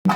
இந்த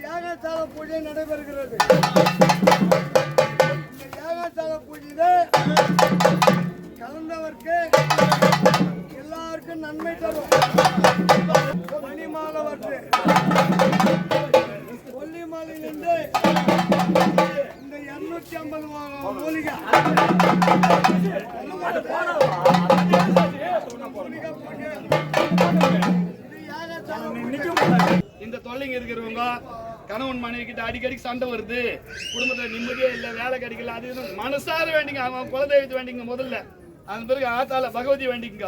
யாகசால பூஜை நடைபெறுகிறது. இந்த யாகசால பூஜையிலே கலந்தவர்க்கு எல்லாருக்கும் நன்மை தரும். மணிமாலை வருது, கொல்லிமலை நின்று இந்த 250 மூலிகை இந்த தொல்லைங்க இருக்கிறவங்க கணவன் மனைவி கிட்ட அடிக்கடி சண்டை வருது, குடும்பத்துல நிம்மதியே இல்லை, வேலை கிடைக்கல, அது மனசார வேண்டிங்க, அவன் குலதெய்வத்தை வேண்டிங்க முதல்ல. அதன் பிறகு ஆத்தால பகவதி வேண்டிங்க.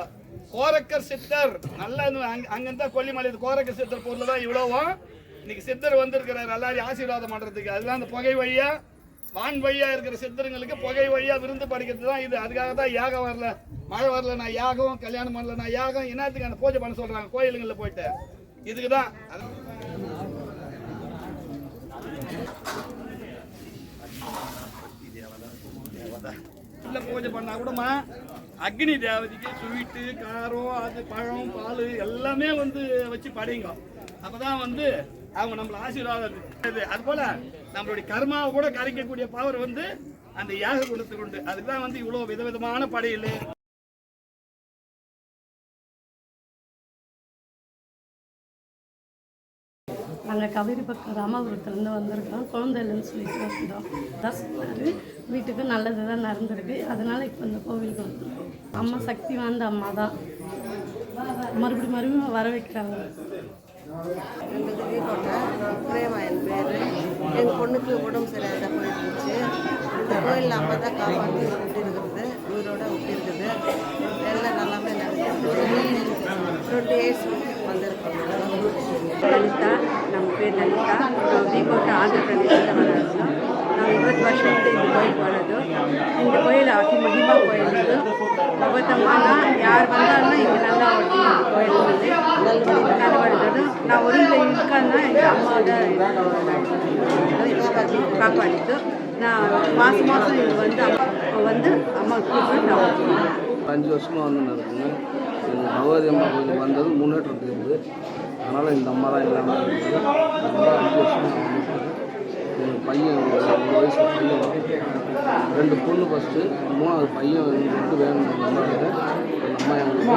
கோரக்கர் சித்தர் நல்லா அங்கிருந்தா கொல்லிமலை கோரக்கர் சித்தர் பொருள் தான் இவ்வளவும். இன்னைக்கு சித்தர் வந்திருக்கிறார் எல்லாரையும் ஆசீர்வாதம் பண்றதுக்கு. அதெல்லாம் அந்த புகை வழியா வான் வழியா இருக்கிற சித்தருங்களுக்கு புகை வழியா விருந்து படிக்கிறது தான் இது. அதுக்காக தான் யாகம் வரல, மழை வரல நான் யாகம், கல்யாணம் பண்ணல நான் யாகம், என்னத்துக்கு அந்த பூஜை பண்ண சொல்றாங்க கோயிலுங்களில் போயிட்டு. இதுக்குதான் பூஜை பண்ணா கூடமா அக்னி தேவதைக்கு ஸ்வீட்டு காரம் அது பழம் பால் எல்லாமே வந்து வச்சு படைங்க. அப்பதான் வந்து அவங்க நம்மள ஆசீர்வாதம். அது போல நம்மளுடைய கர்மாவை கூட கரைக்கக்கூடிய பவர் வந்து அந்த யாக குணத்துக்கு உண்டு. அதுக்குதான் வந்து இவ்வளவு விதவிதமான படையில். நாங்கள் கவிரி பக்கம் ராமபுரத்துலேருந்து வந்திருக்கோம். குழந்தை இல்லைன்னு சொல்லிட்டு வந்தோம். தான் சொன்னார், வீட்டுக்கு நல்லது தான் நடந்திருக்கு. அதனால் இப்போ இந்த கோவிலுக்கு வந்துருக்கோம். அம்மா சக்தி வாய்ந்த அம்மா தான், மறுபடியும் வர வைக்கிறாங்க. பிரேமா என் பேர். எங்கள் பொண்ணுக்கு உடம்பு சரியாக போயிருந்துச்சு. இந்த கோயிலில் அம்மா தான் காப்பாற்றி விட்டு இருக்குது, உயிரோட விட்டு இருக்குது. எல்லாம் நல்லாமே நடக்குது. 2 இயர்ஸ் வந்திருக்கோம். லலிதா, நம்ம பேர் லலிதா. ನಾವು ಬೀಕೋಟ ಆಂಧ್ರ ಪ್ರದೇಶದಿಂದ ಬರೋದು. ನಾವು 20 ವರ್ಷದಿಂದ இந்த கோயிலுக்கு வரோದು. இந்த கோயில் அதி மகிமா கோயில். இது பகவத்தம்மானா யார் வந்தாலும் இங்கே நல்லா வருது. இந்த கோயில் வந்து நல்லபடுது. நான் ஊரில் இருக்கேன்னா எங்கள் அம்மாவோட காப்பாடிட்டு நான் மாதம் இது வந்து அம்மா கூப்பிட்டு நான் 5 வருஷமாக வந்து நடக்குங்க. பகவதி அம்மா கோயிலுக்கு வந்தது முன்னேற்றம் இருக்குது. அதனால் இந்த அம்மா தான் எல்லாமே இருக்குது. அதனால் 5 வருஷமாக வந்துருக்குது. எங்கள் பையன் 1 வயசு பையன் 2 பொண்ணு ஃபஸ்ட்டு, 3வது பையன் எங்களுக்கு வேணும். அந்த அம்மா எங்களுக்கு